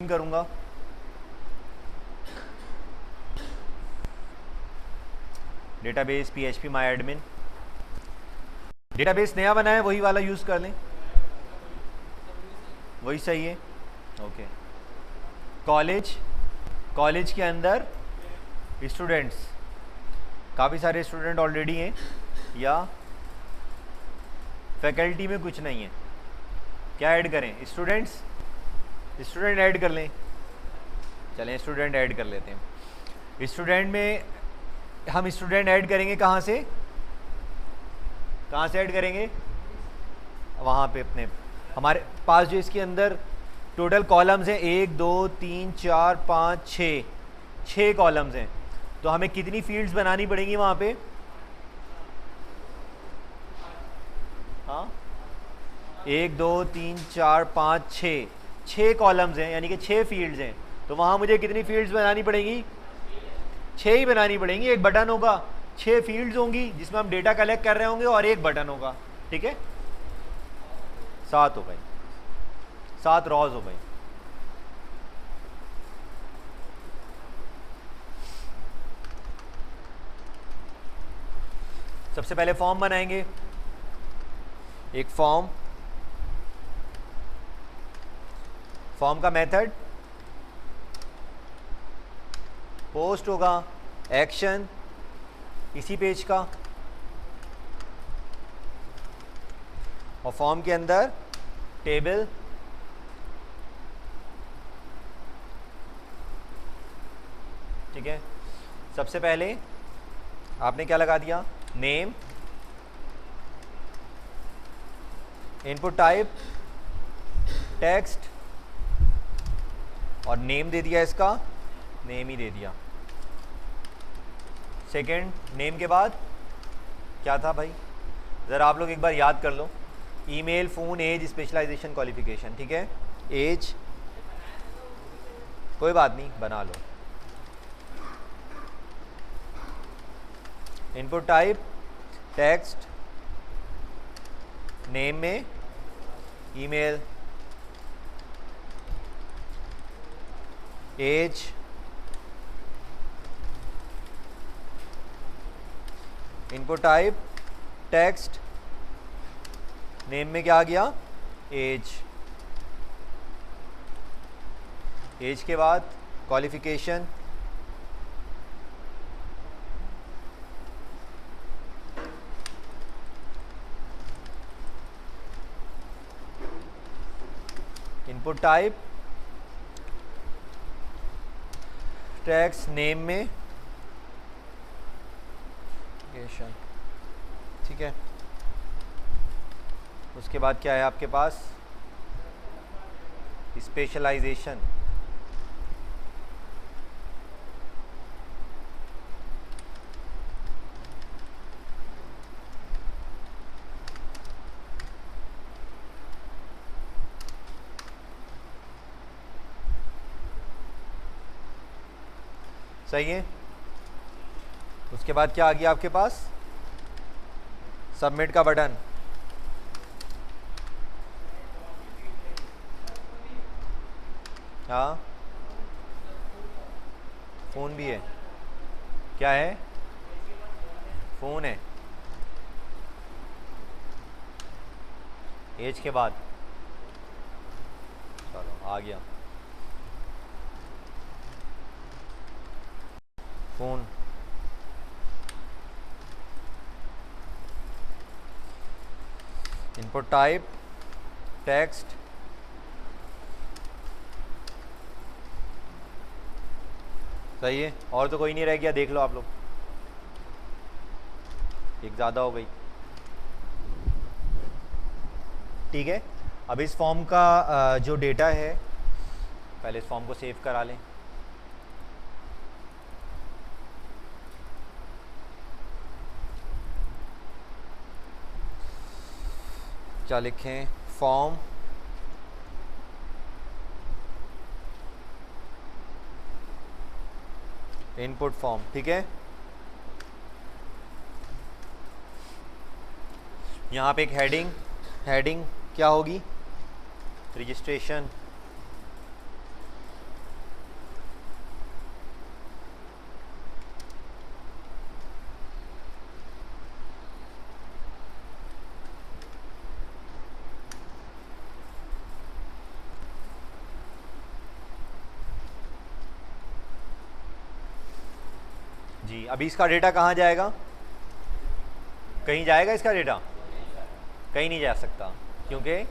करूंगा। Database PHP माई admin. Database नया बना है, वही वाला यूज़ कर लें, वही सही है। ओके। कॉलेज के अंदर स्टूडेंट्स, काफ़ी सारे स्टूडेंट ऑलरेडी हैं या फैकल्टी में कुछ नहीं है, क्या ऐड करें? स्टूडेंट ऐड कर लें। चलें स्टूडेंट ऐड कर लेते हैं। स्टूडेंट में हम स्टूडेंट ऐड करेंगे कहाँ से ऐड करेंगे? वहाँ पे अपने हमारे पास जो इसके अंदर टोटल कॉलम्स हैं 1 2 3 4 5 6 कॉलम्स हैं, तो हमें कितनी फील्ड्स बनानी पड़ेंगी वहाँ पे? हाँ 1 2 3 4 5 6 कॉलम्स हैं, यानी कि 6 फील्ड्स हैं, तो वहाँ मुझे कितनी फील्ड्स बनानी पड़ेंगी? 6 ही बनानी पड़ेंगी। एक बटन होगा, 6 फील्ड्स होंगी जिसमें हम डेटा कलेक्ट कर रहे होंगे और एक बटन होगा, ठीक है? 7 हो गई, 7 रॉज हो गई। सबसे पहले फॉर्म बनाएंगे, एक फॉर्म का मेथड पोस्ट होगा, एक्शन इसी पेज का, और फॉर्म के अंदर टेबल, ठीक है? सबसे पहले आपने क्या लगा दिया? नेम, इनपुट टाइप टेक्स्ट, और नेम दे दिया, इसका नेम ही दे दिया। सेकंड, नेम के बाद क्या था भाई? ज़रा आप लोग एक बार याद कर लो। Email, phone, age, specialisation, qualification, ठीक है? एज कोई बात नहीं, बना लो। इनपुट टाइप टेक्स्ट, नेम में email, age input type text, name में क्या आ गया? एज। एज के बाद qualification, input type text, name में ठीक है? उसके बाद क्या है आपके पास? स्पेशलाइजेशन, सही है? उसके बाद क्या आ गया आपके पास? सबमिट का बटन, हाँ फ़ोन भी है, क्या है? फ़ोन है। एज के बाद चलो आ गया फ़ोन। इनपुट टाइप टेक्स्ट, सही है? और तो कोई नहीं रह गया, देख लो आप लोग, एक ज़्यादा हो गई, ठीक है? अब इस फॉर्म का जो डेटा है, पहले इस फॉर्म को सेव करा लें। क्या लिखें? फॉर्म इनपुट फॉर्म, ठीक है? यहाँ पे एक हेडिंग क्या होगी? रजिस्ट्रेशन, जी। अभी इसका डेटा कहाँ जाएगा? कहीं जाएगा इसका डेटा? कहीं नहीं जा सकता, क्योंकि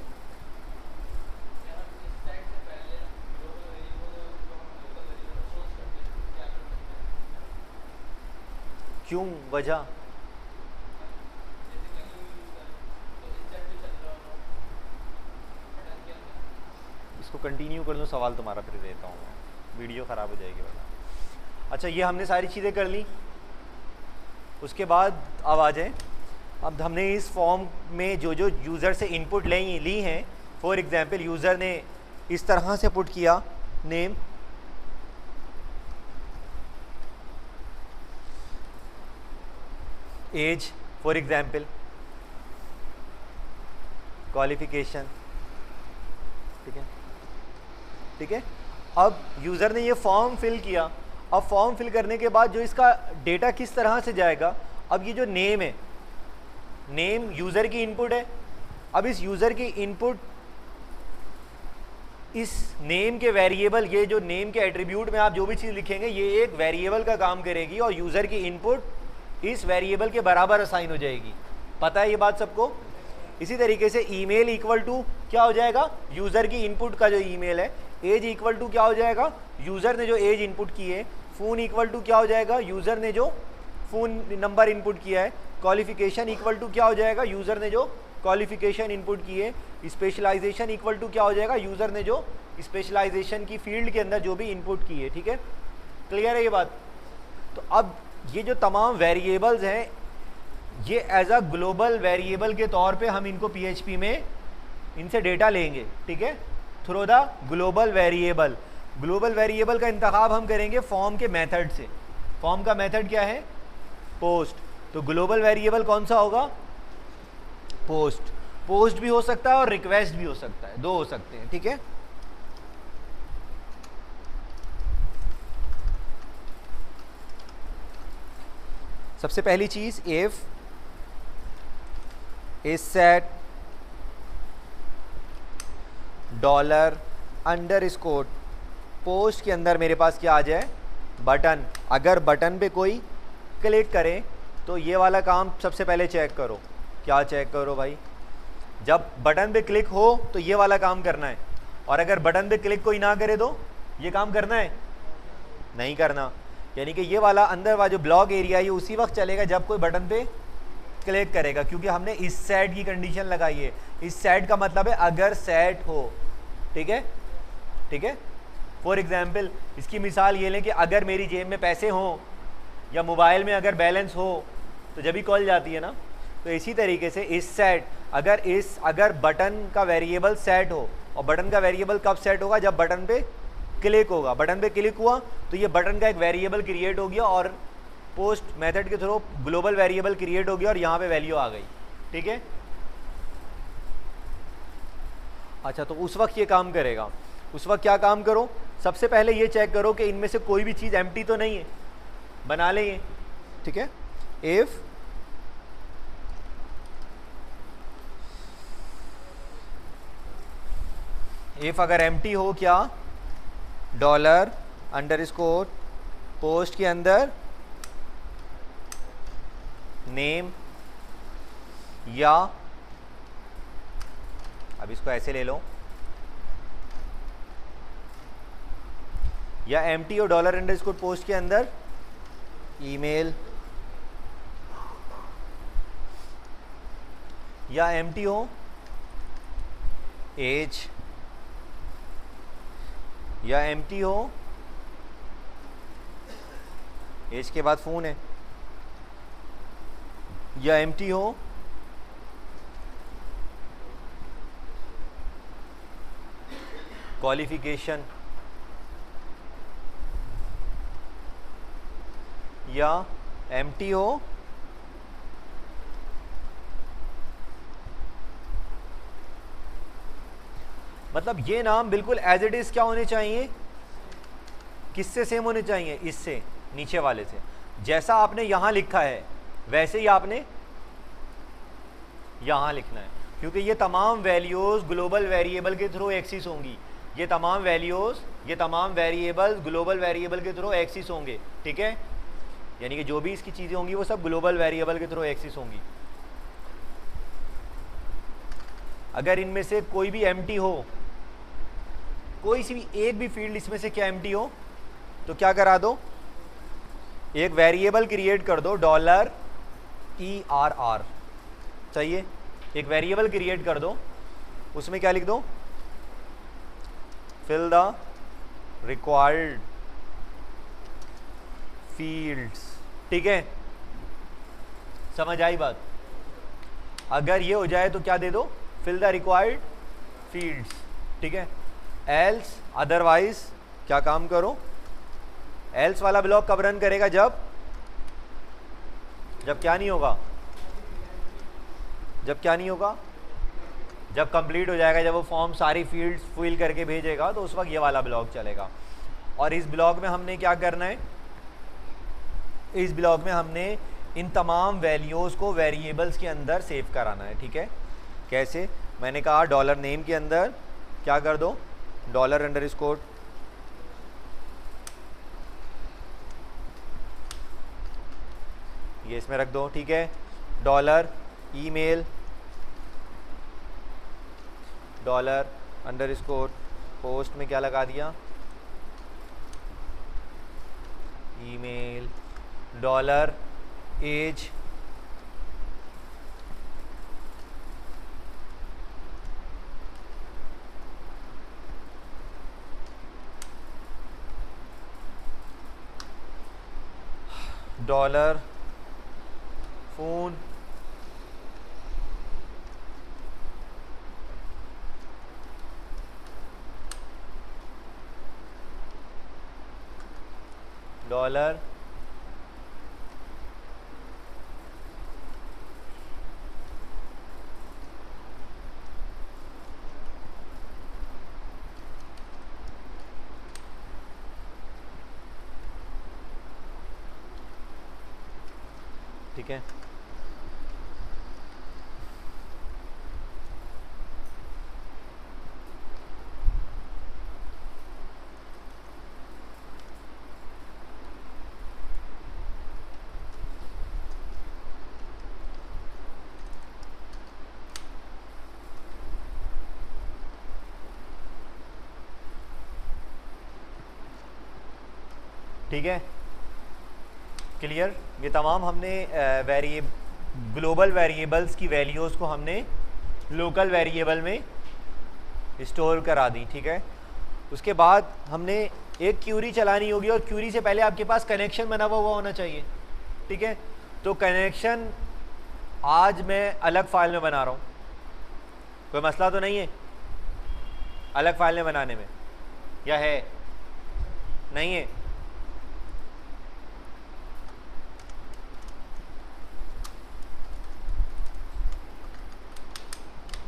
क्यों, वजह? इसको कंटिन्यू कर दूँ, सवाल तुम्हारा फिर देता हूँ, वीडियो ख़राब हो जाएगी वरना। अच्छा, ये हमने सारी चीज़ें कर ली। उसके बाद अब आ जाए, अब हमने इस फॉर्म में जो जो यूज़र से इनपुट ली हैं, फॉर एग्जांपल यूज़र ने इस तरह से पुट किया name, as for example, qualification, ठीक है, ठीक है। अब यूज़र ने ये फॉर्म फिल किया। अब फॉर्म फिल करने के बाद जो इसका डेटा किस तरह से जाएगा, अब ये जो नेम है, नेम यूज़र की इनपुट है। अब इस यूज़र की इनपुट इस नेम के वेरिएबल, ये जो नेम के एट्रीब्यूट में आप जो भी चीज़ लिखेंगे ये एक वेरिएबल का काम करेगी और यूज़र की इनपुट इस वेरिएबल के बराबर असाइन हो जाएगी। पता है ये बात सबको? इसी तरीके से ईमेल इक्वल टू क्या हो जाएगा, यूज़र की इनपुट का जो ईमेल है। एज इक्वल टू क्या हो जाएगा, यूज़र ने जो एज इनपुट की है। फ़ोन इक्वल टू क्या हो जाएगा, यूज़र ने जो फ़ोन नंबर इनपुट किया है। क्वालिफिकेशन इक्वल टू क्या हो जाएगा, यूज़र ने जो क्वालिफिकेशन इनपुट की है। स्पेशलाइजेशन इक्वल टू क्या हो जाएगा, यूज़र ने जो स्पेशलाइजेशन की फील्ड के अंदर जो भी इनपुट की है। ठीक है, क्लियर है ये बात? तो अब ये जो तमाम वेरिएबल्स हैं, ये एज अ ग्लोबल वेरिएबल के तौर पे हम इनको PHP में इनसे डेटा लेंगे। ठीक है, through the global variable. Global variable का इंतखाब हम करेंगे फॉर्म के मेथड से। फॉर्म का मेथड क्या है, पोस्ट। तो ग्लोबल वेरिएबल कौन सा होगा, पोस्ट। पोस्ट भी हो सकता है और रिक्वेस्ट भी हो सकता है, दो हो सकते हैं। ठीक है, सबसे पहली चीज, इफ इज सेट $_ पोस्ट के अंदर मेरे पास क्या आ जाए, बटन। अगर बटन पे कोई क्लिक करे तो ये वाला काम सबसे पहले चेक करो। क्या चेक करो भाई, जब बटन पे क्लिक हो तो ये वाला काम करना है, और अगर बटन पे क्लिक कोई ना करे तो ये काम करना है, नहीं करना। यानी कि ये वाला अंदर वाला जो ब्लॉक एरिया ये उसी वक्त चलेगा जब कोई बटन पे क्लिक करेगा, क्योंकि हमने इस सेट की कंडीशन लगाई है। इस सेट का मतलब है अगर सेट हो। ठीक है, ठीक है। फॉर एग्जाम्पल इसकी मिसाल ये लें कि अगर मेरी जेब में पैसे हों या मोबाइल में अगर बैलेंस हो तो जब भी कॉल जाती है ना, तो इसी तरीके से इस सेट, अगर बटन का वेरिएबल सेट हो, और बटन का वेरिएबल कब सेट होगा, जब बटन पे क्लिक होगा। बटन पे क्लिक हुआ तो ये बटन का एक वेरिएबल क्रिएट हो गया और पोस्ट मेथड के थ्रू ग्लोबल वेरिएबल क्रिएट हो गया और यहाँ पे वैल्यू आ गई। ठीक है, अच्छा, तो उस वक्त ये काम करेगा। उस वक्त क्या काम करो, सबसे पहले ये चेक करो कि इनमें से कोई भी चीज़ एम्प्टी तो नहीं है, बना लें ये। ठीक है, इफ अगर एम्प्टी हो क्या, $_ पोस्ट के अंदर नेम, या अब इसको ऐसे ले लो, या एम्प्टी हो $_ पोस्ट के अंदर ईमेल, या एम्प्टी हो एज, या एम्प्टी हो एज के बाद फ़ोन है, या एम्प्टी हो क्वालिफिकेशन, या एम्प्टी हो मतलब ये नाम बिल्कुल एज इट इज क्या होने चाहिए, किससे सेम होने चाहिए, इससे, नीचे वाले से। जैसा आपने यहां लिखा है वैसे ही आपने यहां लिखना है, क्योंकि ये तमाम वैल्यूज ग्लोबल वेरिएबल के थ्रू एक्सेस होंगी। ये तमाम वैल्यूज, ये तमाम वेरिएबल्स ग्लोबल वेरिएबल के थ्रू एक्सेस होंगे। ठीक है, यानी कि जो भी इसकी चीज़ें होंगी वो सब ग्लोबल वेरिएबल के थ्रू एक्सेस होंगी। अगर इनमें से कोई भी एम्प्टी हो, कोई सी भी एक भी फील्ड इसमें से क्या एम्प्टी हो, तो क्या करा दो, एक वेरिएबल क्रिएट कर दो $ERR, चाहिए, एक वेरिएबल क्रिएट कर दो, उसमें क्या लिख दो, फिल द रिक्वायर्ड फील्ड्स। ठीक है, समझ आई बात? अगर ये हो जाए तो क्या दे दो, फिल द रिक्वायर्ड फील्ड्स। ठीक है, एल्स अदरवाइज क्या काम करो, एल्स वाला ब्लॉक कब रन करेगा, जब क्या नहीं होगा, जब क्या नहीं होगा, जब कंप्लीट हो जाएगा, जब वो फॉर्म सारी फील्ड्स फिल करके भेजेगा तो उस वक्त ये वाला ब्लॉक चलेगा। और इस ब्लॉक में हमने क्या करना है, इस ब्लॉक में हमने इन तमाम वैल्यूज़ को वेरिएबल्स के अंदर सेव कराना है। ठीक है, कैसे, मैंने कहा डॉलर नेम के अंदर क्या कर दो, $_ ये इसमें रख दो। ठीक है, $email $_ पोस्ट में क्या लगा दिया, ईमेल, $एज $फोन, $, ठीक है, ठीक है, क्लियर। ये तमाम हमने ग्लोबल वेरिएबल्स की वैल्यूज़ को हमने लोकल वेरिएबल में स्टोर करा दी। ठीक है, उसके बाद हमने एक क्यूरी चलानी होगी और क्यूरी से पहले आपके पास कनेक्शन बना हुआ होना चाहिए। ठीक है, तो कनेक्शन आज मैं अलग फाइल में बना रहा हूँ, कोई मसला तो नहीं है अलग फाइल में बनाने में, या है, नहीं है?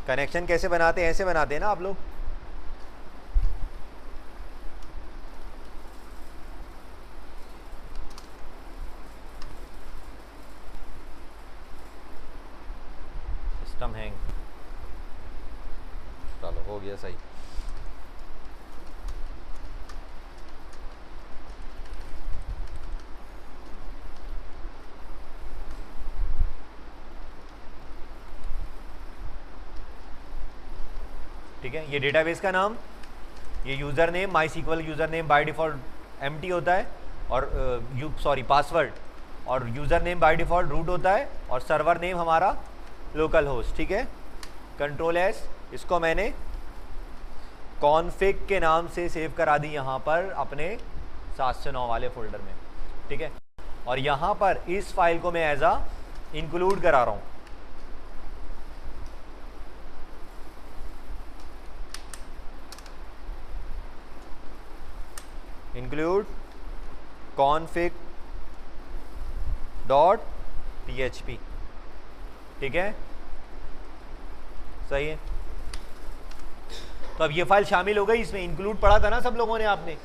कनेक्शन कैसे बनाते हैं, ऐसे बनाते हैं ना आप लोग, सिस्टम हैंग, चलो हो गया सही। ठीक है, ये डेटाबेस का नाम, ये user name, MySQL user name by default empty होता है, और पासवर्ड, और user name by default root होता है, और सर्वर नेम हमारा लोकल होस्ट। ठीक है, Ctrl+S, इसको मैंने कॉन्फ़िग के नाम से सेव करा दी यहाँ पर अपने 709 वाले फोल्डर में। ठीक है, और यहाँ पर इस फाइल को मैं एज आ इंक्लूड करा रहा हूँ। Include config.php। ठीक है, सही है। तो अब ये फाइल शामिल हो गई, इसमें इंक्लूड पढ़ा था ना सब लोगों ने आपने,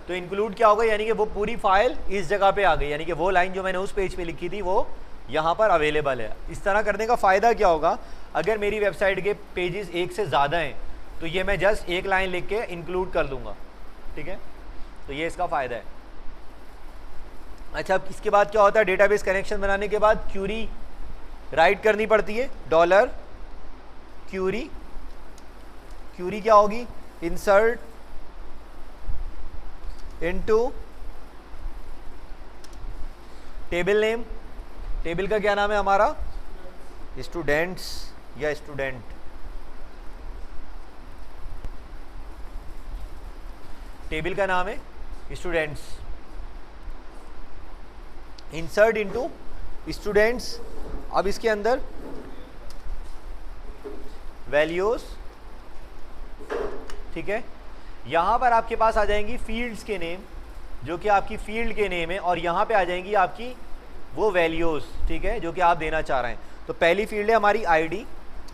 तो इंक्लूड क्या होगा, यानी कि वो पूरी फाइल इस जगह पे आ गई, यानी कि वो लाइन जो मैंने उस पेज पे लिखी थी वो यहाँ पर अवेलेबल है। इस तरह करने का फ़ायदा क्या होगा, अगर मेरी वेबसाइट के पेजेस एक से ज़्यादा हैं तो ये मैं जस्ट एक लाइन लिख के इंक्लूड कर दूंगा। ठीक है, तो ये इसका फ़ायदा है। अच्छा, अब इसके बाद क्या होता है, डेटाबेस कनेक्शन बनाने के बाद क्यूरी राइट करनी पड़ती है, डॉलर क्यूरी। क्यूरी क्या होगी, insert into table name. Table का क्या नाम है हमारा, स्टूडेंट्स या स्टूडेंट। टेबल का नाम है स्टूडेंट्स। Insert into students. अब इसके अंदर वैल्यूज, ठीक है। यहां पर आपके पास आ जाएंगी फील्ड्स के नेम, जो कि आपकी फील्ड के नेम है, और यहां पे आ जाएंगी आपकी वो वैल्यूज, ठीक है, जो कि आप देना चाह रहे हैं। तो पहली फील्ड है हमारी आईडी,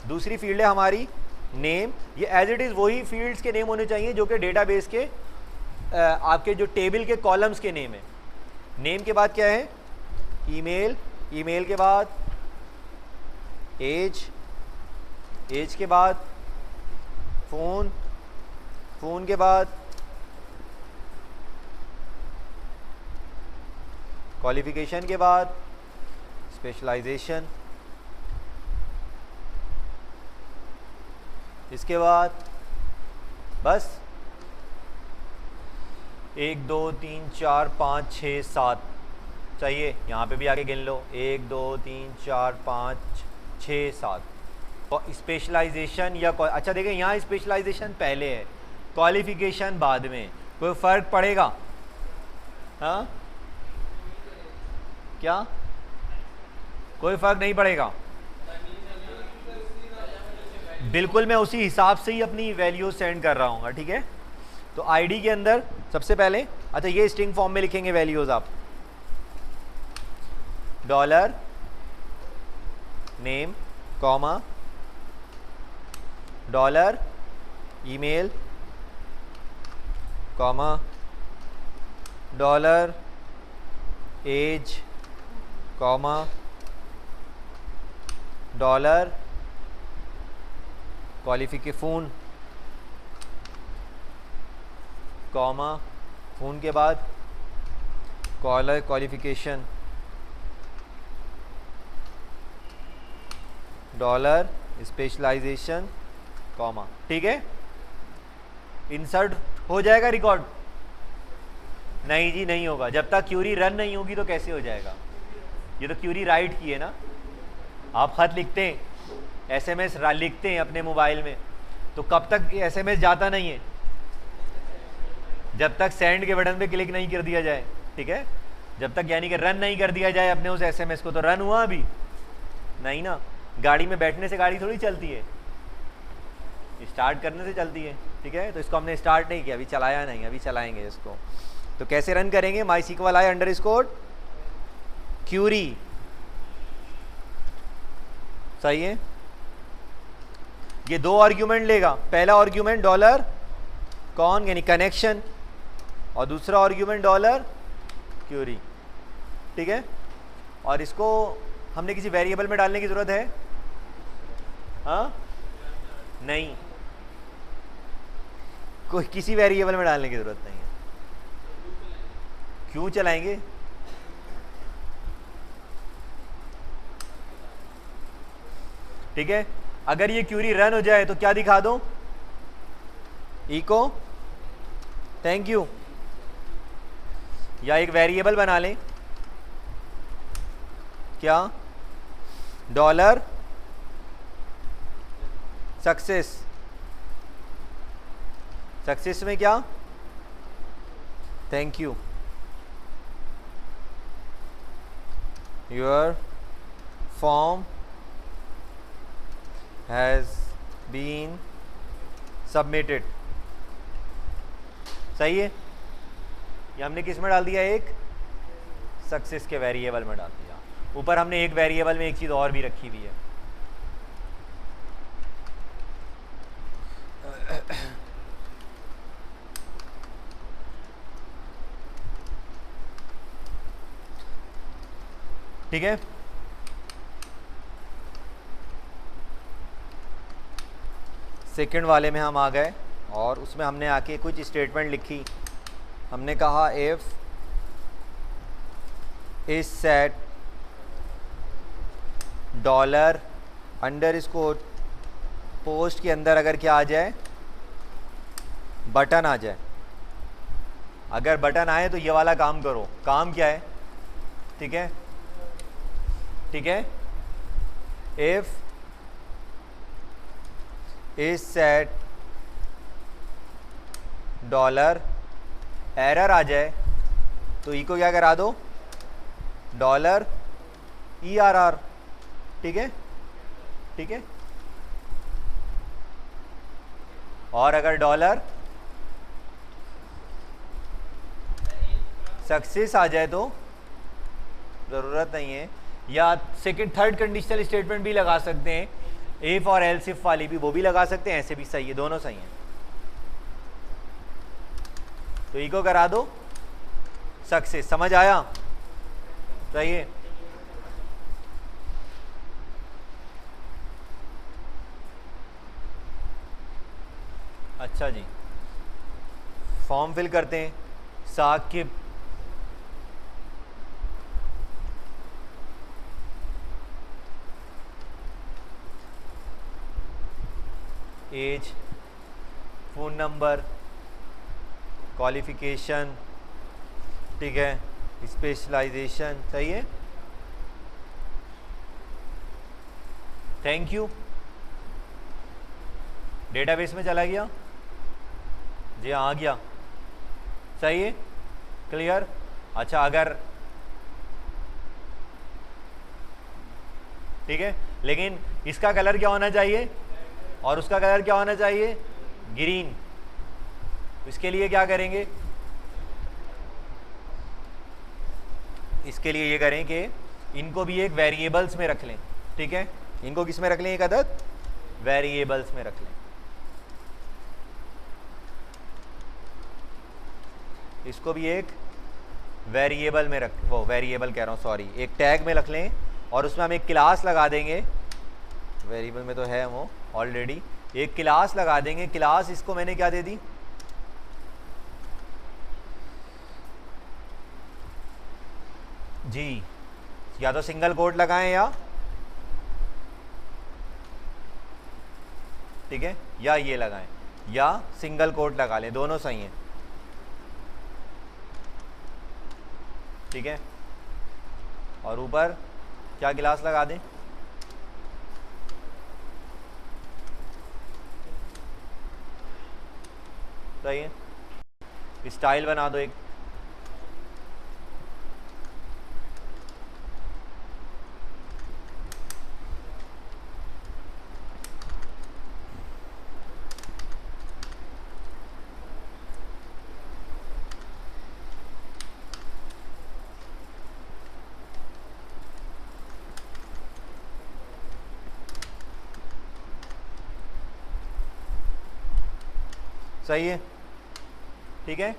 दूसरी फील्ड है हमारी नेम। ये एज इट इज़ वही फील्ड्स के नेम होने चाहिए जो कि डेटाबेस के आपके जो टेबल के कॉलम्स के नेम है। नेम के बाद क्या है, ईमेल, ईमेल के बाद एज, एज के बाद फ़ोन, फ़ोन के बाद क्वालिफिकेशन, के बाद स्पेशलाइजेशन, इसके बाद बस 1 2 3 4 5 6 7 चाहिए। यहाँ पे भी आगे गिन लो, 1 2 3 4 5 6 7। स्पेशलाइजेशन या अच्छा देखें, यहाँ स्पेशलाइजेशन पहले है, क्वालिफिकेशन बाद में। कोई फ़र्क पड़ेगा? हाँ, क्या कोई फ़र्क नहीं पड़ेगा? बिल्कुल, मैं उसी हिसाब से ही अपनी वैल्यू सेंड कर रहा हूँ, ठीक है। तो आईडी के अंदर सबसे पहले, अच्छा ये स्ट्रिंग फॉर्म में लिखेंगे वैल्यूज़ आप, dollar name comma dollar email comma dollar age comma dollar qualification comma phone के बाद collar qualification dollar specialisation comma, ठीक है। इंसर्ट हो जाएगा रिकॉर्ड? नहीं जी, नहीं होगा। जब तक क्यूरी रन नहीं होगी तो कैसे हो जाएगा? ये तो क्यूरी राइट की है ना। आप खत लिखते हैं, एसएमएस लिखते हैं अपने मोबाइल में, तो कब तक एसएमएस जाता नहीं है? जब तक सेंड के बटन पे क्लिक नहीं कर दिया जाए, ठीक है। जब तक यानी कि रन नहीं कर दिया जाए अपने उस एसएमएस को। तो रन हुआ अभी नहीं ना। गाड़ी में बैठने से गाड़ी थोड़ी चलती है, स्टार्ट करने से चलती है, ठीक है। तो इसको हमने स्टार्ट नहीं किया, अभी चलाया नहीं, अभी चलाएंगे इसको। तो कैसे रन करेंगे, MySQLi_query, सही है। ये 2 आर्ग्यूमेंट लेगा। पहला आर्ग्यूमेंट डॉलर कौन यानी कनेक्शन, और दूसरा आर्ग्यूमेंट डॉलर क्यूरी, ठीक है। और इसको हमने किसी वेरिएबल में डालने की ज़रूरत है? हाँ, नहीं, कोई किसी वेरिएबल में डालने की ज़रूरत नहीं है। क्यों चलाएंगे? ठीक है। अगर ये क्यूरी रन हो जाए तो क्या दिखा दो, इको थैंक यू, या एक वेरिएबल बना लें, क्या, डॉलर सक्सेस। सक्सेस में क्या, thank you, your form has been submitted. सही है। ये हमने किस में डाल दिया, एक सक्सेस के वेरिएबल में डाल दिया। ऊपर हमने एक वेरिएबल में एक चीज़ और भी रखी हुई है। ठीक है। सेकंड वाले में हम आ गए और उसमें हमने आके कुछ स्टेटमेंट लिखी। हमने कहा if is set dollar underscore post के अंदर अगर क्या आ जाए, बटन आ जाए। अगर बटन आए तो ये वाला काम करो। काम क्या है? ठीक है, ठीक है, if is set dollar error आ जाए तो ई को क्या करा दो, डॉलर ERR। ठीक है, ठीक है। और अगर डॉलर सक्सेस आ जाए तो ज़रूरत नहीं है, या सेकंड थर्ड कंडीशनल स्टेटमेंट भी लगा सकते हैं, इफ और एल्स इफ वाली भी वो भी लगा सकते हैं, ऐसे भी सही है, दोनों सही हैं। तो ई को करा दो सक्सेस। समझ आया? सही है। अच्छा जी, फॉर्म फिल करते हैं। Saqib age, phone number, qualification, ठीक है, स्पेशलाइजेशन, सही है। Thank you. डेटाबेस में चला गया जी, आ गया, सही है, क्लियर। अच्छा, अगर ठीक है, लेकिन इसका कलर क्या होना चाहिए और उसका कलर क्या होना चाहिए? ग्रीन। इसके लिए क्या करेंगे? इसके लिए ये करें कि इनको भी एक वेरिएबल्स में रख लें। ठीक है, इनको किस में रख लें? एक अदद वेरिएबल्स में रख लें। इसको भी एक वेरिएबल में रख, वो वेरिएबल कह रहा हूँ, सॉरी, एक टैग में रख लें और उसमें हम एक क्लास लगा देंगे। वेरिएबल में तो है वो ऑलरेडी, एक क्लास लगा देंगे। क्लास इसको मैंने क्या दे दी? जी, या तो सिंगल कोट लगाएं या, ठीक है, या ये लगाएं या सिंगल कोट लगा लें, दोनों सही हैं। ठीक है, और ऊपर क्या क्लास लगा दें? सही है, स्टाइल बना दो एक। सही है, ठीक है।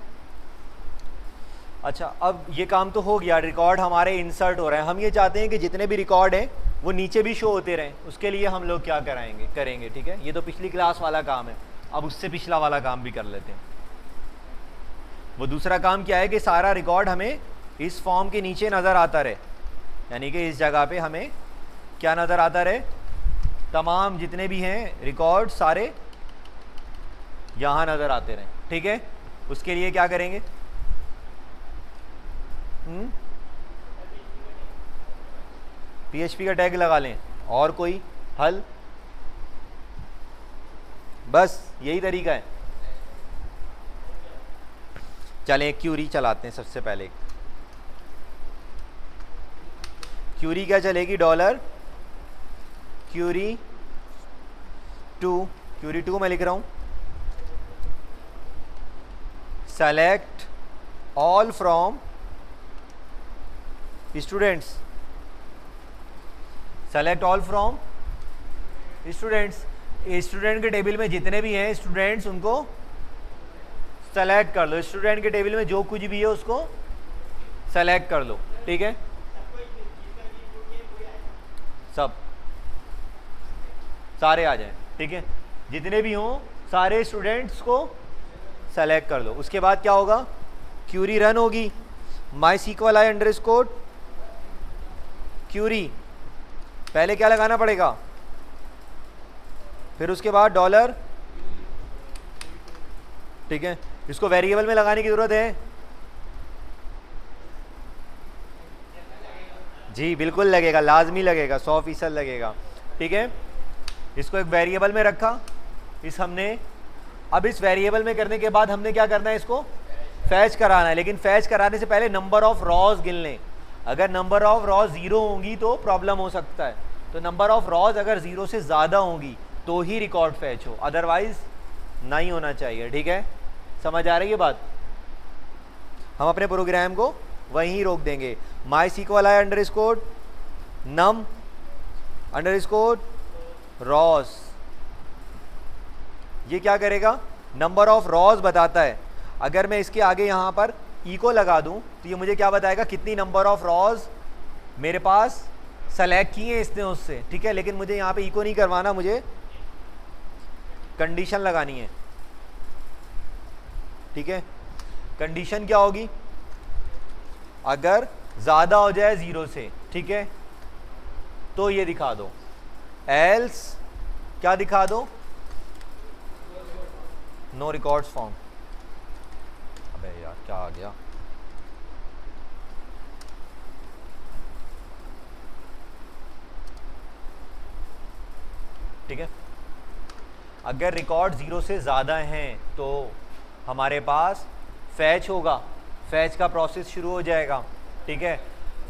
अच्छा, अब ये काम तो हो गया, रिकॉर्ड हमारे इंसर्ट हो रहे हैं। हम ये चाहते हैं कि जितने भी रिकॉर्ड हैं वो नीचे भी शो होते रहें। उसके लिए हम लोग क्या करेंगे, ठीक है। ये तो पिछली क्लास वाला काम है, अब उससे पिछला वाला काम भी कर लेते हैं। वो दूसरा काम क्या है कि सारा रिकॉर्ड हमें इस फॉर्म के नीचे नज़र आता रहे, यानी कि इस जगह पे हमें क्या नज़र आता रहे? तमाम जितने भी हैं रिकॉर्ड सारे यहाँ नज़र आते रहें। ठीक है, उसके लिए क्या करेंगे? PHP का टैग लगा लें। और कोई हल? बस यही तरीका है। चलें क्यूरी चलाते हैं। सबसे पहले क्यूरी क्या चलेगी? डॉलर क्यूरी 2 मैं लिख रहा हूँ। Select all from students, select all from students. Student के टेबल में जितने भी हैं स्टूडेंट्स उनको सेलेक्ट कर लो। स्टूडेंट के टेबल में जो कुछ भी है उसको सेलेक्ट कर लो। ठीक है, सब सारे आ जाएं। ठीक है, जितने भी हों सारे स्टूडेंट्स को सेलेक्ट कर लो। उसके बाद क्या होगा? क्यूरी रन होगी। MySQL i_, क्यूरी, पहले क्या लगाना पड़ेगा, फिर उसके बाद डॉलर, ठीक है। इसको वेरिएबल में लगाने की जरूरत है, जी बिल्कुल लगेगा, लाजमी लगेगा, 100% लगेगा, ठीक है। इसको एक वेरिएबल में रखा, इस हमने, अब इस वेरिएबल में करने के बाद हमने क्या करना है, इसको फैच कराना है। लेकिन फैच कराने से पहले नंबर ऑफ रॉज गिन लें। अगर नंबर ऑफ रॉज 0 होंगी तो प्रॉब्लम हो सकता है। तो नंबर ऑफ रॉज अगर 0 से ज़्यादा होंगी तो ही रिकॉर्ड फैच हो, अदरवाइज नहीं होना चाहिए, ठीक है। समझ आ रही है बात। हम अपने प्रोग्राम को वहीं रोक देंगे। MySQL I underscore num underscore rows, ये क्या करेगा, नंबर ऑफ रॉज बताता है। अगर मैं इसके आगे यहाँ पर इको लगा दूँ तो ये मुझे क्या बताएगा, कितनी नंबर ऑफ रॉज मेरे पास सेलेक्ट किए इसने उससे, ठीक है। लेकिन मुझे यहाँ पे इको नहीं करवाना, मुझे कंडीशन लगानी है, ठीक है। कंडीशन क्या होगी, अगर ज़्यादा हो जाए 0 से, ठीक है, तो ये दिखा दो, एल्स क्या दिखा दो, नो रिकॉर्ड्स फाउंड। अबे यार क्या आ गया, ठीक है। अगर रिकॉर्ड 0 से ज़्यादा हैं तो हमारे पास फैच होगा, फैच का प्रोसेस शुरू हो जाएगा, ठीक है।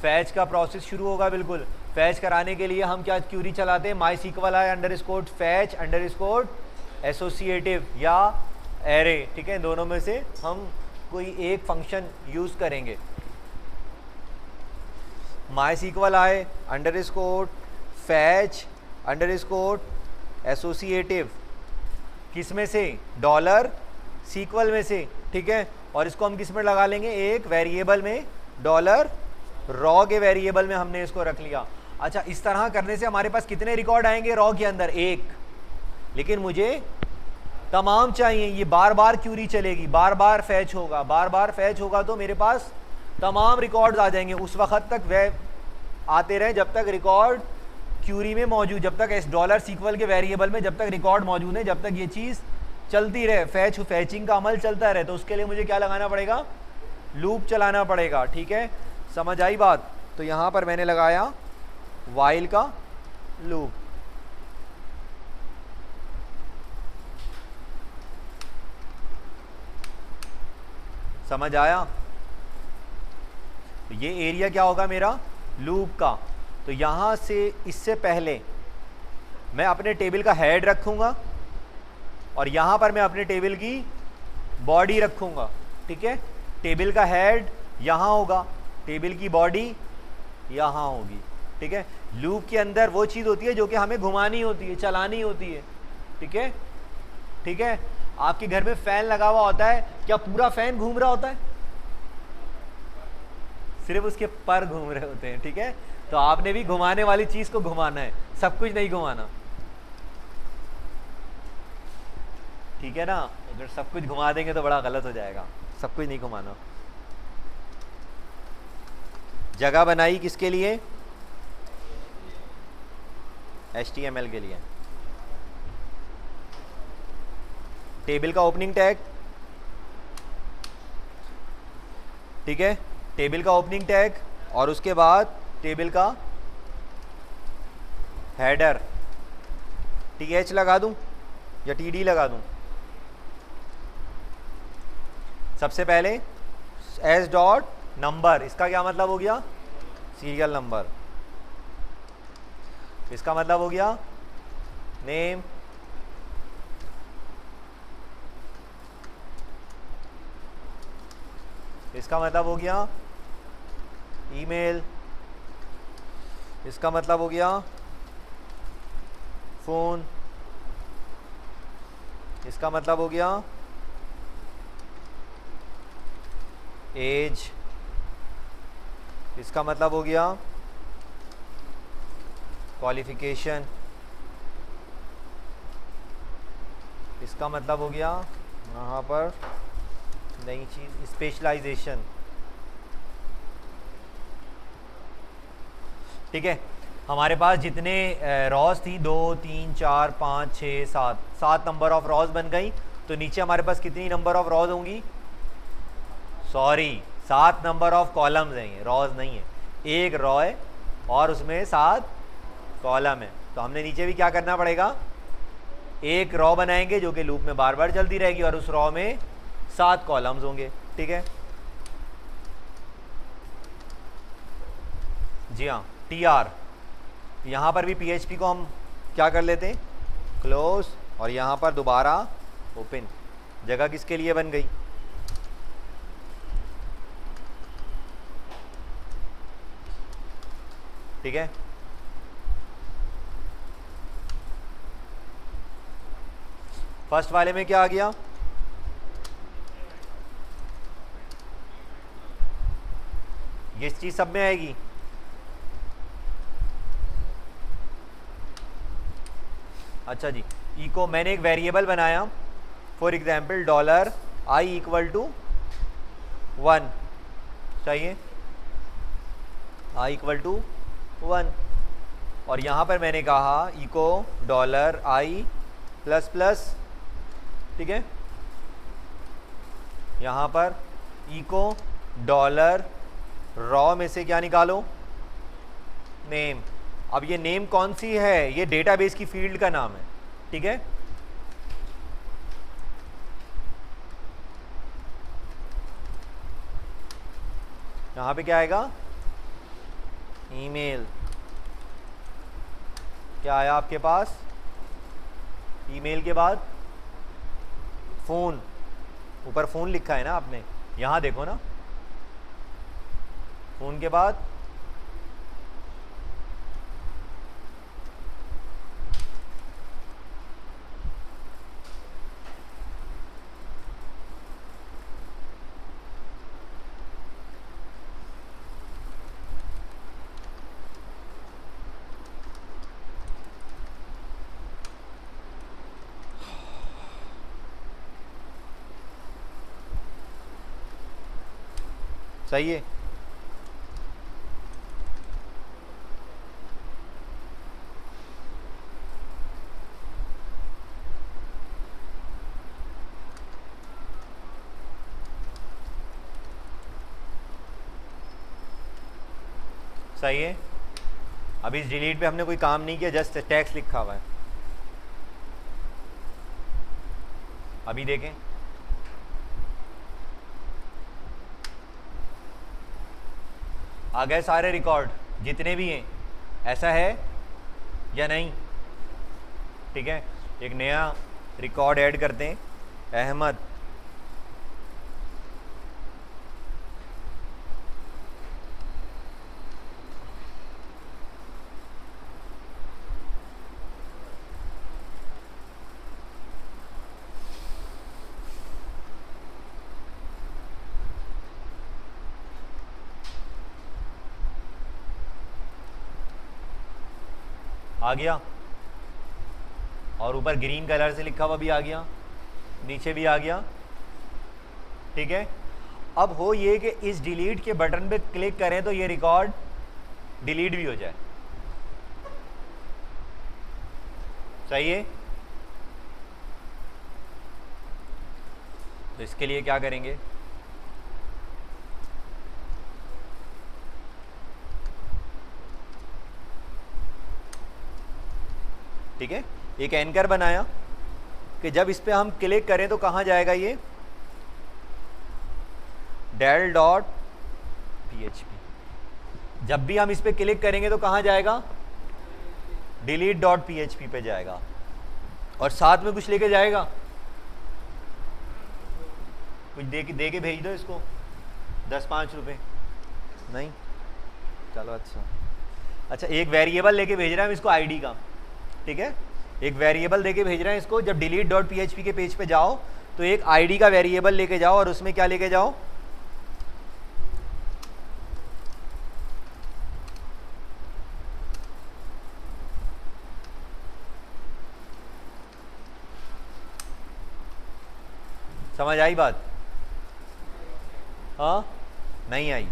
फैच का प्रोसेस शुरू होगा, बिल्कुल। फैच कराने के लिए हम क्या क्यूरी चलाते हैं, MySQL I underscore fetch underscore associative या एरे, ठीक है। दोनों में से हम कोई एक फंक्शन यूज़ करेंगे। MySQL I underscore fetch underscore associative, किस में से, डॉलर सीक्वल में से, ठीक है। और इसको हम किस में लगा लेंगे, एक वेरिएबल में, डॉलर रॉ के वेरिएबल में हमने इसको रख लिया। अच्छा, इस तरह करने से हमारे पास कितने रिकॉर्ड आएंगे रॉ के अंदर, एक। लेकिन मुझे तमाम चाहिए, ये बार बार क्यूरी चलेगी, बार बार फैच होगा, बार बार फैच होगा, तो मेरे पास तमाम रिकॉर्ड्स आ जाएंगे। उस वक्त तक वह आते रहे जब तक रिकॉर्ड क्यूरी में मौजूद, जब तक इस डॉलर सीक्वल के वेरिएबल में जब तक रिकॉर्ड मौजूद है, जब तक ये चीज़ चलती रहे, फैचिंग का अमल चलता रहे। तो उसके लिए मुझे क्या लगाना पड़ेगा, लूप चलाना पड़ेगा, ठीक है। समझ आई बात। तो यहाँ पर मैंने लगाया वाइल का लूप, समझ आया। तो ये एरिया क्या होगा मेरा, लूप का। तो यहाँ से इससे पहले मैं अपने टेबल का हेड रखूँगा और यहाँ पर मैं अपने टेबल की बॉडी रखूँगा, ठीक है। टेबल का हेड यहाँ होगा, टेबल की बॉडी यहाँ होगी, ठीक है। लूप के अंदर वो चीज़ होती है जो कि हमें घुमानी होती है, चलानी होती है, ठीक है, ठीक है। आपके घर में फ़ैन लगा हुआ होता है, क्या पूरा फ़ैन घूम रहा होता है, सिर्फ उसके पर घूम रहे होते हैं, ठीक है। तो आपने भी घुमाने वाली चीज़ को घुमाना है, सब कुछ नहीं घुमाना, ठीक है ना। अगर सब कुछ घुमा देंगे तो बड़ा गलत हो जाएगा, सब कुछ नहीं घुमाना। जगह बनाई किसके लिए, HTML के लिए। टेबल का ओपनिंग टैग, ठीक है, टेबल का ओपनिंग टैग, और उसके बाद टेबल का हेडर, TH लगा दूं या TD लगा दूं। सबसे पहले एस डॉट नंबर, इसका क्या मतलब हो गया, सीरियल नंबर। इसका मतलब हो गया नेम, इसका मतलब हो गया ईमेल, इसका मतलब हो गया फ़ोन, इसका मतलब हो गया एज, इसका मतलब हो गया क्वालिफिकेशन, इसका मतलब हो गया यहाँ पर नई चीज़ स्पेशलाइजेशन। ठीक है, हमारे पास जितने रॉज थी 2 3 4 5 6 7 7 नंबर ऑफ रॉज बन गई। तो नीचे हमारे पास कितनी नंबर ऑफ रॉज होंगी? सॉरी, 7 नंबर ऑफ कॉलम्स हैं, ये रॉज नहीं है। एक रॉ है और उसमें 7 कॉलम है। तो हमने नीचे भी क्या करना पड़ेगा? एक रॉ बनाएंगे जो कि लूप में बार बार चलती रहेगी और उस रॉ में 7 कॉलम्स होंगे। ठीक है जी हाँ, TR। यहाँ पर भी PHP को हम क्या कर लेते हैं? क्लोज, और यहाँ पर दोबारा ओपन। जगह किसके लिए बन गई? ठीक है, फर्स्ट वाले में क्या आ गया? ये चीज सब में आएगी। अच्छा जी, इको मैंने एक वेरिएबल बनाया, for example $i equal to 1 चाहिए, i इक्वल टू 1, और यहाँ पर मैंने कहा इको $i प्लस प्लस। ठीक है, यहाँ पर इको $रॉ में से क्या निकालो? नेम। अब ये नेम कौन सी है? ये डेटाबेस की फील्ड का नाम है। ठीक है, यहां पे क्या आएगा? ईमेल। क्या आया आपके पास? ईमेल के बाद फोन। ऊपर फोन लिखा है ना आपने, यहां देखो ना, फोन के बाद सही है। सही है। अभी इस डिलीट पे हमने कोई काम नहीं किया, जस्ट टेक्स्ट लिखा हुआ है। अभी देखें, आ गए सारे रिकॉर्ड जितने भी हैं। ऐसा है या नहीं? ठीक है, एक नया रिकॉर्ड ऐड करते हैं, अहमद। आ गया, और ऊपर ग्रीन कलर से लिखा हुआ भी आ गया, नीचे भी आ गया। ठीक है, अब हो ये कि इस डिलीट के बटन पे क्लिक करें तो ये रिकॉर्ड डिलीट भी हो जाए। सही है, तो इसके लिए क्या करेंगे? ठीक है, एक एंकर बनाया कि जब इस पे हम क्लिक करें तो कहां जाएगा ये? del.php। जब भी हम इस पे क्लिक करेंगे तो कहां जाएगा? delete.php पे जाएगा, और साथ में कुछ लेके जाएगा। कुछ दे के भेज दो इसको, 10-5 रुपए नहीं, चलो अच्छा, एक वेरिएबल लेके भेज रहे हैं हम इसको आईडी का। ठीक है, एक वेरिएबल देके भेज रहे हैं इसको। जब delete.php के पेज पे जाओ तो एक आईडी का वेरिएबल लेके जाओ, और उसमें क्या लेके जाओ? समझ आई बात? हाँ, नहीं आई?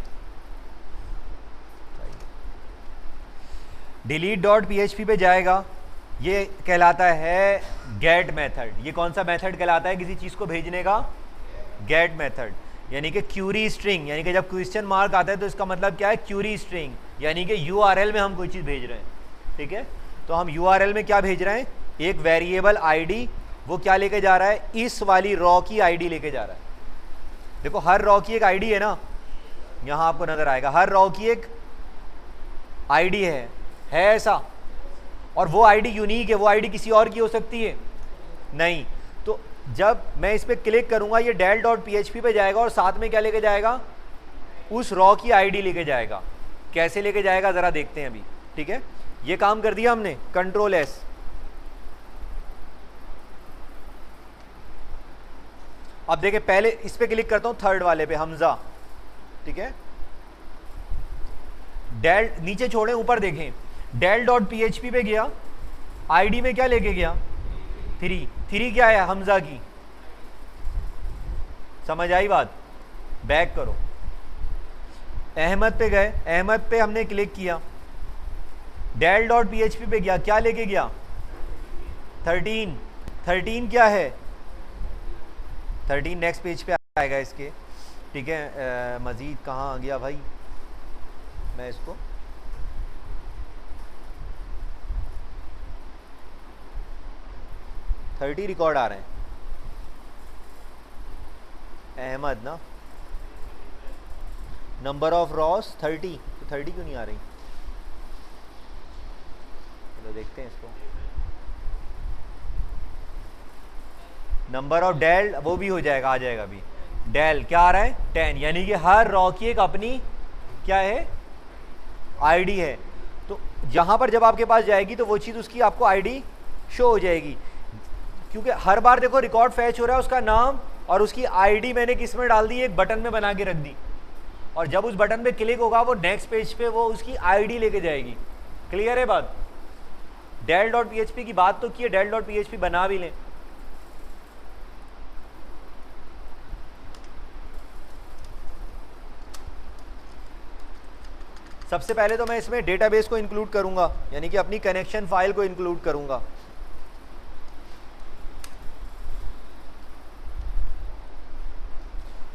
डिलीट डॉट पीएचपी पे जाएगा, ये कहलाता है गेट मेथड। ये कौन सा मेथड कहलाता है किसी चीज़ को भेजने का? Get method. यानी कि क्यूरी स्ट्रिंग, यानी कि जब क्वेश्चन मार्क आता है तो इसका मतलब क्या है? क्यूरी स्ट्रिंग, यानी कि यूआरएल में हम कोई चीज़ भेज रहे हैं। ठीक है, तो हम यूआरएल में क्या भेज रहे हैं? एक वेरिएबल आईडी, वो क्या लेके जा रहा है? इस वाली रॉ की आईडी लेके जा रहा है। देखो हर रॉ की एक आईडी है ना, यहां आपको नजर आएगा हर रॉ की एक आईडी है ऐसा, और वो आईडी यूनिक है, वो आईडी किसी और की हो सकती है नहीं। तो जब मैं इस पर क्लिक करूंगा ये del डॉट पीएचपी पे जाएगा और साथ में क्या लेके जाएगा? उस रॉ की आईडी लेके जाएगा। कैसे लेके जाएगा जरा देखते हैं अभी। ठीक है, ये काम कर दिया हमने, कंट्रोल एस। अब देखिए पहले इस पे क्लिक करता हूं, थर्ड वाले पे, हमजा। ठीक है, डेल नीचे छोड़े, ऊपर देखें, del डॉट पीएचपी पे गया, आईडी में क्या लेके गया? 3 क्या है? हमजा की। समझ आई बात? बैक करो, अहमद पे गए, अहमद पे हमने क्लिक किया, del डॉट पीएचपी पे गया, क्या लेके गया? 13 क्या है? 13 नेक्स्ट पेज पे आएगा इसके। ठीक है, मजीद कहाँ आ गया भाई? मैं इसको $30 रिकॉर्ड आ रहे हैं। अहमद ना, नंबर ऑफ रॉस 30, तो 30 क्यों नहीं आ रही? चलो देखते हैं इसको। नंबर ऑफ डेल, वो भी हो जाएगा, आ जाएगा अभी। डेल क्या आ रहा है? 10, यानी कि हर रॉ की एक अपनी क्या है? आईडी है। तो यहां पर जब आपके पास जाएगी तो वो चीज़ उसकी आपको आईडी शो हो जाएगी, क्योंकि हर बार देखो रिकॉर्ड फैच हो रहा है, उसका नाम और उसकी आईडी मैंने किस में डाल दी? एक बटन में बना के रख दी, और जब उस बटन पे क्लिक होगा वो नेक्स्ट पेज पे वो उसकी आईडी लेके जाएगी। क्लियर है बात? del डॉट पीएचपी की बात तो की है, del डॉट पीएचपी बना भी लें। सबसे पहले तो मैं इसमें डेटाबेस को इंक्लूड करूंगा, यानी कि अपनी कनेक्शन फाइल को इंक्लूड करूंगा।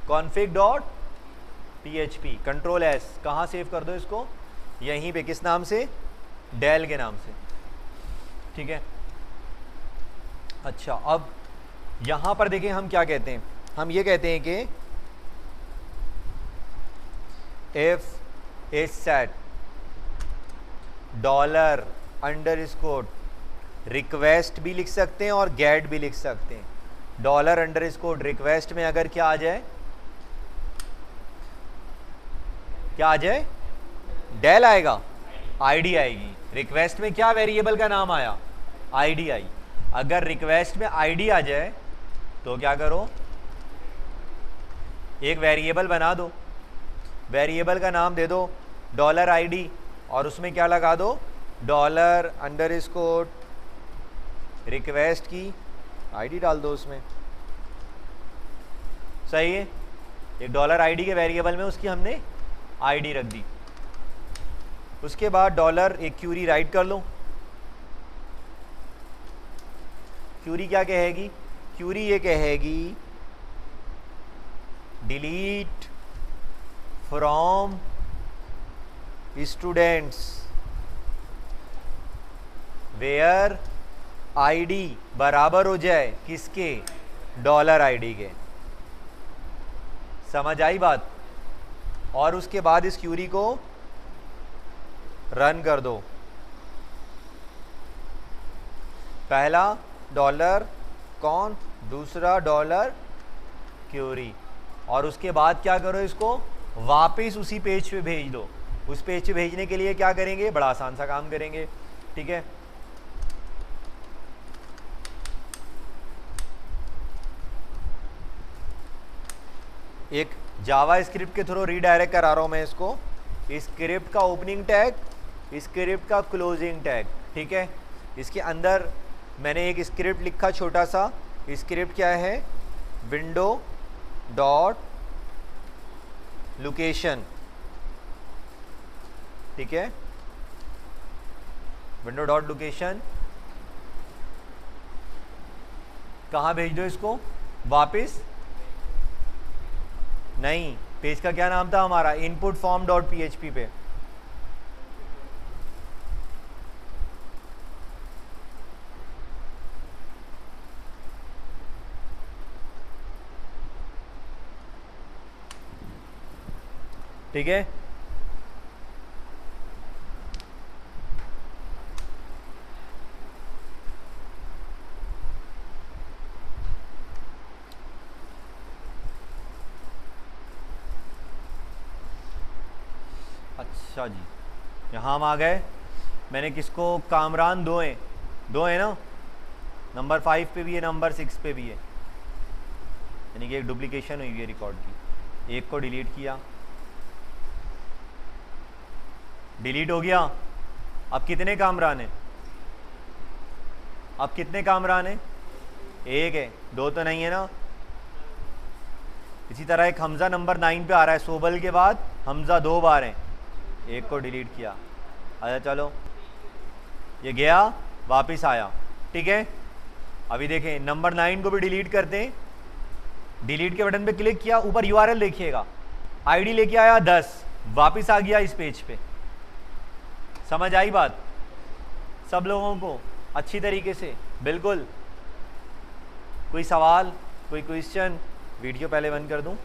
config dot PHP, control S, कहाँ सेव कर दो इसको? यहीं पे, किस नाम से? डेल के नाम से। ठीक है, अच्छा अब यहां पर देखें हम क्या कहते हैं? हम ये कहते हैं कि इफ इज सेट $_ रिक्वेस्ट भी लिख सकते हैं और गेट भी लिख सकते हैं। $_ रिक्वेस्ट में अगर क्या आ जाए? क्या आ जाए? डेल आएगा, आईडी आएगी। रिक्वेस्ट में क्या वेरिएबल का नाम आया? ID I. अगर रिक्वेस्ट में आईडी आ जाए तो क्या करो? एक वेरिएबल बना दो, वेरिएबल का नाम दे दो $ID, और उसमें क्या लगा दो? $_ रिक्वेस्ट की आईडी डाल दो उसमें। सही है, एक $ID के वेरिएबल में उसकी हमने आईडी रख दी। उसके बाद एक क्यूरी राइट कर लो। क्यूरी क्या कहेगी? क्यूरी ये कहेगी delete from students where ID बराबर हो जाए किसके? $ID के। समझ आई बात? और उसके बाद इस क्यूरी को रन कर दो। पहला $कौन, दूसरा $क्यूरी, और उसके बाद क्या करो? इसको वापस उसी पेज पे भेज दो। उस पेज पे भेजने के लिए क्या करेंगे? बड़ा आसान सा काम करेंगे। ठीक है, एक जावा स्क्रिप्ट के थ्रू रीडायरेक्ट करा रहा हूं मैं इसको। स्क्रिप्ट का ओपनिंग टैग, स्क्रिप्ट का क्लोजिंग टैग। ठीक है, इसके अंदर मैंने एक स्क्रिप्ट लिखा छोटा सा। स्क्रिप्ट क्या है? Window dot location. ठीक है, विंडो डॉट लोकेशन, कहाँ भेज दो इसको वापस? नहीं, पेज का क्या नाम था हमारा? इनपुट फॉर्म डॉट php पे। ठीक है, अच्छा जी, यहाँ हम आ गए। मैंने किसको, कामरान दो हैं ना, नंबर 5 पे भी है, नंबर 6 पे भी है, यानी कि एक डुप्लीकेशन हुई है रिकॉर्ड की। एक को डिलीट किया, डिलीट हो गया। अब कितने कामरान हैं? अब कितने कामरान हैं? एक है, दो तो नहीं है ना। इसी तरह एक हमज़ा नंबर 9 पे आ रहा है, सोबल के बाद हमज़ा 2 बार हैं, एक को डिलीट किया। अच्छा चलो, ये गया वापस आया, ठीक है। अभी देखें नंबर 9 को भी डिलीट करते हैं। डिलीट के बटन पे क्लिक किया, ऊपर यूआरएल देखिएगा, आईडी लेके आया 10, वापस आ गया इस पेज पे। समझ आई बात सब लोगों को अच्छी तरीके से? बिल्कुल। कोई सवाल, कोई क्वेश्चन? वीडियो पहले बंद कर दूं।